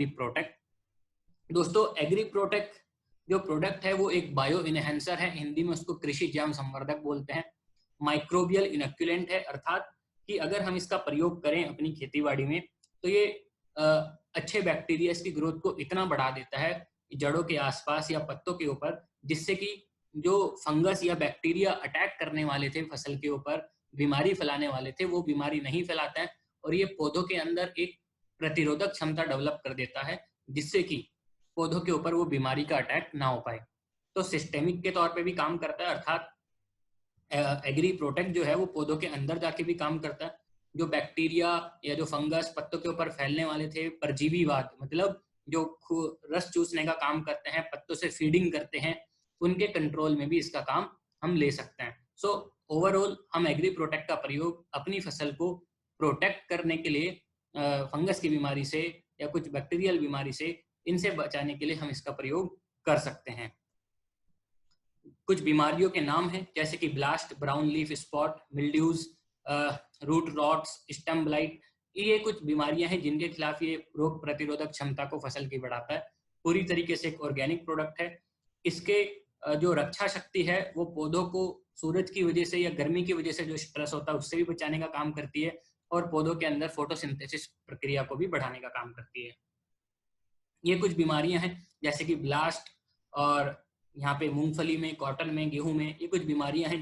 Protect. दोस्तों agree protect जो product है वो एक बायो इनहेंसर है, हिंदी में उसको कृषि जैव संवर्धक बोलते हैं। माइक्रोबियल इनोक्युलेंट है, अर्थात कि अगर हम इसका प्रयोग करें अपनी खेतीबाड़ी में तो ये अच्छे बैक्टीरिया की ग्रोथ को इतना बढ़ा देता है जड़ों के आसपास या पत्तों के ऊपर, जिससे कि जो फंगस या बैक्टीरिया अटैक करने वाले थे फसल के ऊपर, बीमारी फैलाने वाले थे, वो बीमारी नहीं फैलाता है और ये पौधों के अंदर एक प्रतिरोधक क्षमता डेवलप कर देता है, जिससे कि पौधों के ऊपर वो बीमारी का अटैक ना हो पाए। तो सिस्टेमिक के तौर पे भी काम करता है, अर्थात एग्री प्रोटेक्ट जो है वो पौधों के अंदर जाके भी काम करता है। जो बैक्टीरिया या जो फंगस पत्तों के ऊपर फैलने वाले थे, परजीवीवाद मतलब जो रस चूसने का काम करते हैं, पत्तों से फीडिंग करते हैं, उनके कंट्रोल में भी इसका काम हम ले सकते हैं। सो ओवरऑल हम एग्री प्रोटेक्ट का प्रयोग अपनी फसल को प्रोटेक्ट करने के लिए फंगस की बीमारी से या कुछ बैक्टीरियल बीमारी से, इनसे बचाने के लिए हम इसका प्रयोग कर सकते हैं। कुछ बीमारियों के नाम हैं जैसे कि blast, brown leaf spot, mildews, root rots, stem blight. ये कुछ बीमारियां हैं जिनके खिलाफ ये रोग प्रतिरोधक क्षमता को फसल की बढ़ाता है। पूरी तरीके से एक ऑर्गेनिक प्रोडक्ट है। इसके जो रक्षा शक्ति है वो पौधों को सूरज की वजह से या गर्मी की वजह से जो स्ट्रेस होता है उससे भी बचाने का काम करती है और पौधों के अंदर फोटोसिंथेसिस प्रक्रिया को भी बढ़ाने का काम करती है। ये कुछ बीमारियां हैं जैसे कि ब्लास्ट, और यहाँ पे मूंगफली में, कॉटन में, गेहूं में, ये कुछ बीमारियां हैं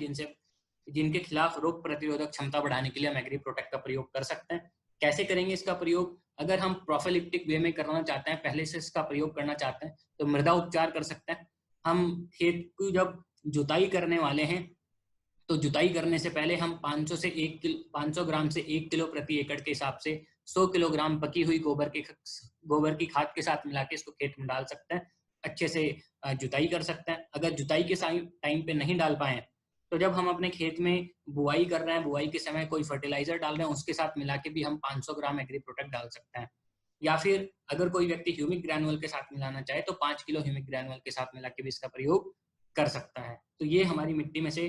जिनके खिलाफ रोग प्रतिरोधक क्षमता बढ़ाने के लिए हम एग्री प्रोटेक्ट का प्रयोग कर सकते हैं। कैसे करेंगे इसका प्रयोग? अगर हम प्रोफिलिप्टिक वे में करना चाहते हैं, पहले से इसका प्रयोग करना चाहते हैं, तो मृदा उपचार कर सकते हैं। हम खेत को जब जुताई करने वाले हैं तो जुताई करने से पहले हम 500 ग्राम से 1 किलो प्रति एकड़ के हिसाब से 100 किलोग्राम पकी हुई गोबर की खाद के साथ मिला के इसको खेत में डाल सकते हैं। अच्छे से जुताई कर सकते हैं। अगर जुताई के टाइम पे नहीं डाल पाए तो जब हम अपने खेत में बुआई कर रहे हैं, बुआई के समय कोई फर्टिलाइजर डाल रहे हैं, उसके साथ मिला के भी हम 500 ग्राम एग्री प्रोटेक्ट डाल सकते हैं। या फिर अगर कोई व्यक्ति ह्यूमिक ग्रैनुअल के साथ मिलाना चाहे तो 5 किलो ह्यूमिक ग्रैनुअल के साथ मिला के भी इसका प्रयोग कर सकता है। तो ये हमारी मिट्टी में से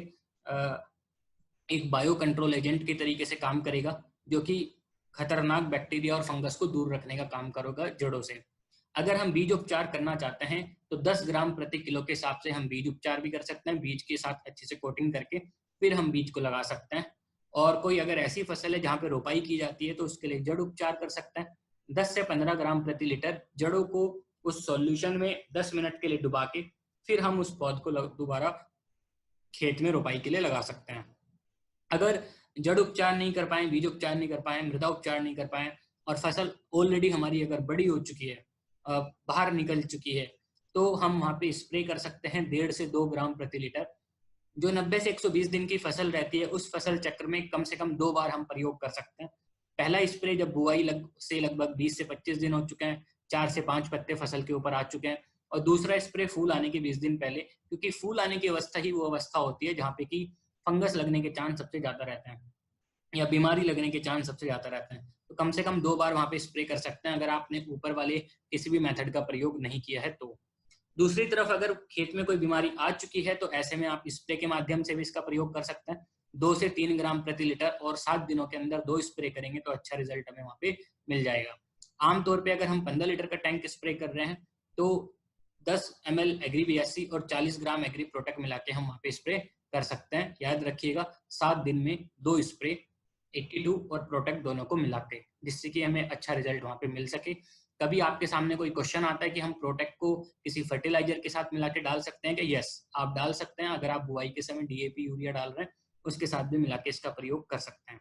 एक बायो कंट्रोल एजेंट के तरीके से काम करेगा, जो कि खतरनाक बैक्टीरिया और फंगस को दूर रखने का काम करेगा जड़ों से। अगर हम बीज उपचार करना चाहते हैं तो 10 ग्राम प्रति किलो के हिसाब से हम बीज उपचार भी कर सकते हैं। बीज के साथ अच्छे से कोटिंग करके फिर हम बीज को लगा सकते हैं। और कोई अगर ऐसी फसल है जहाँ पे रोपाई की जाती है तो उसके लिए जड़ उपचार कर सकते हैं। 10 से 15 ग्राम प्रति लीटर जड़ों को उस सॉल्यूशन में 10 मिनट के लिए डुबा के फिर हम उस पौध को दोबारा खेत में रोपाई के लिए लगा सकते हैं। अगर जड़ उपचार नहीं कर पाए, बीज उपचार नहीं कर पाए, मृदा उपचार नहीं कर पाए और फसल ऑलरेडी हमारी अगर बड़ी हो चुकी है, बाहर निकल चुकी है, तो हम वहाँ पे स्प्रे कर सकते हैं 1.5 से 2 ग्राम प्रति लीटर। जो 90 से 120 दिन की फसल रहती है उस फसल चक्र में कम से कम 2 बार हम प्रयोग कर सकते हैं। पहला स्प्रे जब बुआई से लगभग 20 से 25 दिन हो चुके हैं, 4 से 5 पत्ते फसल के ऊपर आ चुके हैं, और दूसरा स्प्रे फूल आने के 20 दिन पहले, क्योंकि फूल आने की अवस्था ही वो अवस्था होती है जहाँ पे कि फंगस लगने के चांस सबसे ज्यादा रहते हैं या बीमारी लगने के चांस सबसे ज्यादा रहते हैं। तो कम से कम 2 बार वहाँ पे स्प्रे कर सकते हैं अगर आपने ऊपर वाले किसी भी मेथड का प्रयोग नहीं किया है तो। दूसरी तरफ अगर खेत में कोई बीमारी आ चुकी है तो ऐसे में आप स्प्रे के माध्यम से भी इसका प्रयोग कर सकते हैं। 2 से 3 ग्राम प्रति लीटर और 7 दिनों के अंदर 2 स्प्रे करेंगे तो अच्छा रिजल्ट हमें वहाँ पे मिल जाएगा। आमतौर पर अगर हम 15 लीटर का टैंक स्प्रे कर रहे हैं तो 10 ml एग्री BSC और 40 ग्राम एग्री प्रोटेक्ट मिला के हम वहाँ पे स्प्रे कर सकते हैं। याद रखिएगा 7 दिन में 2 स्प्रे 82 और प्रोटेक्ट दोनों को मिला के, जिससे कि हमें अच्छा रिजल्ट वहाँ पे मिल सके। कभी आपके सामने कोई क्वेश्चन आता है कि हम प्रोटेक्ट को किसी फर्टिलाइजर के साथ मिला के डाल सकते हैं कि यस, आप डाल सकते हैं। अगर आप बुआई के समय DAP यूरिया डाल रहे हैं उसके साथ भी मिला के इसका प्रयोग कर सकते हैं।